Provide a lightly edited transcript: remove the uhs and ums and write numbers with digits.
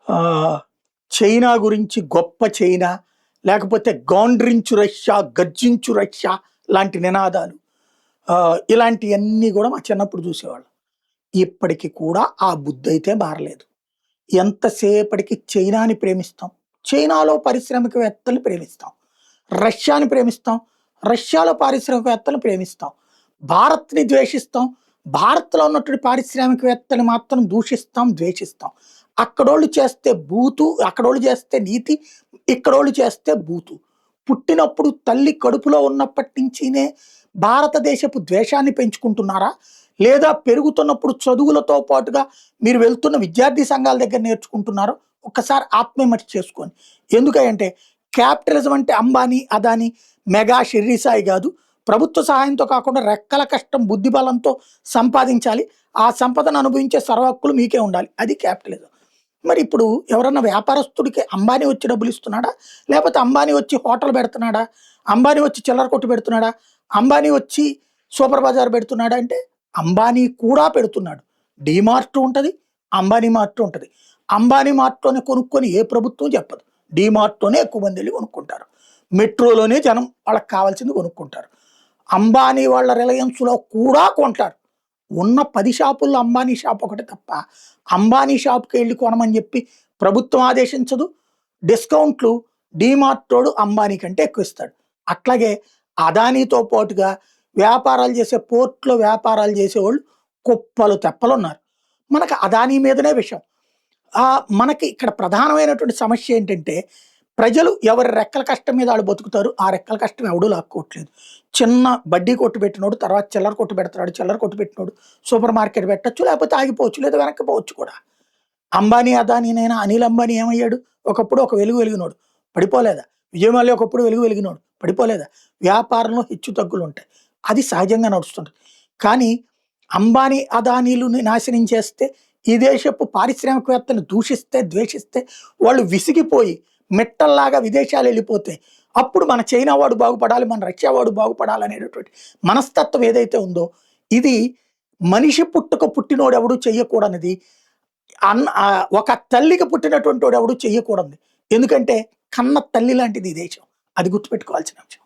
ఆహ్, చైనా గురించి గొప్ప చైనా, లేకపోతే గాండ్రించు రష్యా, గర్జించు రష్యా లాంటి నినాదాలు. ఇలాంటియన్నీ గూడా మా చిన్నప్పుడు చూసేవాళ్ళం. ఇప్పటికి కూడా ఆ బుద్ధయితే మారలేదు. ఎంతసేపటికి చైనాని ప్రేమిస్తాం. చైనాలో పారిశ్రామికవేత్తల్ని ప్రేమిస్తాం. రష్యాని ప్రేమిస్తాం. రష్యాలో పారిశ్రామికవేత్తలను ప్రేమిస్తాం. భారత్‌ని ద్వేషిస్తాం. భారత్‌లో ఉన్నటువంటి పారిశ్రామికవేత్తని మాత్రం దూషిస్తాం, ద్వేషిస్తాం. అక్కడోళ్ళు చేస్తే బూతు, అక్కడోళ్ళు చేస్తే నీతి, ఇక్కడోళ్ళు చేస్తే బూతు. పుట్టినప్పుడు తల్లి కడుపులో ఉన్నప్పటి నుంచినే భారతదేశపు ద్వేషాన్ని పెంచుకుంటున్నారా? లేదా పెరుగుతున్నప్పుడు చదువులతో పాటుగా మీరు వెళ్తున్న విద్యార్థి సంఘాల దగ్గర నేర్చుకుంటున్నారో ఒక్కసారి ఆత్మవిమర్శ చేసుకోండి. ఎందుకంటే క్యాపిటలిజం అంటే అంబానీ, అదానీ, మెగా, షిర్డీ సాయి కాదు. ప్రభుత్వ సహాయంతో కాకుండా రెక్కల కష్టం, బుద్ధి బలంతో సంపాదించాలి. ఆ సంపదను అనుభవించే సర్వహక్కులు మీకే ఉండాలి. అది క్యాపిటలిజం. మరి ఇప్పుడు ఎవరన్నా వ్యాపారస్తుడికి అంబానీ వచ్చి డబ్బులు ఇస్తున్నాడా? లేకపోతే అంబానీ వచ్చి హోటల్ పెడుతున్నాడా? అంబానీ వచ్చి చిల్లర కొట్టు పెడుతున్నాడా? అంబానీ వచ్చి సూపర్ బజార్ పెడుతున్నాడా? అంటే అంబానీ కూడా పెడుతున్నాడు. డీమార్ట్ ఉంటది. అంబానీ మార్ట్ ఉంటది. అంబానీ మార్ట్‌లోనే కొనుక్కొని ఏ ప్రభుత్వం చెప్పదు. డీమార్ట్‌లోనే ఎక్కువ మంది వెళ్లి కొనుక్కుంటారు. మెట్రోలోనే జనం వాళ్ళకి కావాల్సింది కొనుక్కుంటారు. అంబానీ వాళ్ళ రిలయన్స్‌లో కూడా కొంటారు. ఉన్న 10 షాపుల్లో అంబానీ షాప్ ఒకటే తప్ప, అంబానీ షాప్‌కెళ్ళి కొనమని చెప్పి ప్రభుత్వం ఆదేశించదు. డిస్కౌంట్లు డీమార్టోడు అంబానీ కంటే ఎక్కువ ఇస్తాడు. అట్లాగే అదానీతో పాటుగా వ్యాపారాలు చేసే పోర్ట్‌లో వ్యాపారాలు చేసేవాళ్ళు కుప్పలు తెప్పలున్నారు. మనకు అదానీ మీదనే విషం. మనకి ఇక్కడ ప్రధానమైనటువంటి సమస్య ఏంటంటే, ప్రజలు ఎవరి రెక్కల కష్టం మీద ఆళ్ళు బతుకుతారు. ఆ రెక్కల కష్టం ఎవడు లాక్కోవట్లేదు. చిన్న బడ్డీ కొట్టు పెట్టినోడు తర్వాత చిల్లర కొట్టు పెడతాడు. చిల్లర కొట్టు పెట్టినోడు సూపర్ మార్కెట్ పెట్టొచ్చు, లేకపోతే ఆగిపోవచ్చు, లేదా వెనక్కి పోవచ్చు కూడా. అంబానీ, అదానీనైనా అనిల్ అంబానీ ఏమయ్యాడు? ఒకప్పుడు ఒక వెలుగు వెలిగినోడు. పడిపోలేదా? విజయ్ మాల్యా ఒకప్పుడు వెలుగు వెలిగినోడు. పడిపోలేదా? వ్యాపారంలో హెచ్చుతగ్గులుంటాయి. అది సహజంగా నడుస్తుంటది. కానీ అంబానీ, అదానీలుని నాశనం చేస్తే, ఈ దేశపు పారిశ్రామికవేత్తలు దూషిస్తే, ద్వేషిస్తే వాళ్ళు విసిగిపోయి మిట్టల్లాగా విదేశాలెళ్ళిపోతే, అప్పుడు మన చైనా వాడు బాగుపడాలి, మన రష్యా వాడు బాగుపడాలనేటటువంటి మనస్తత్వం ఏదైతే ఉందో, ఇది మనిషి పుట్టుక పుట్టినోడెవడు చెయ్యకూడనిది. ఒక తల్లికి పుట్టినటువంటి వాడెవడు చెయ్యకూడనిది. ఎందుకంటే కన్న తల్లి లాంటిది ఈ దేశం. అది గుర్తుపెట్టుకోవాల్సిన అంశం.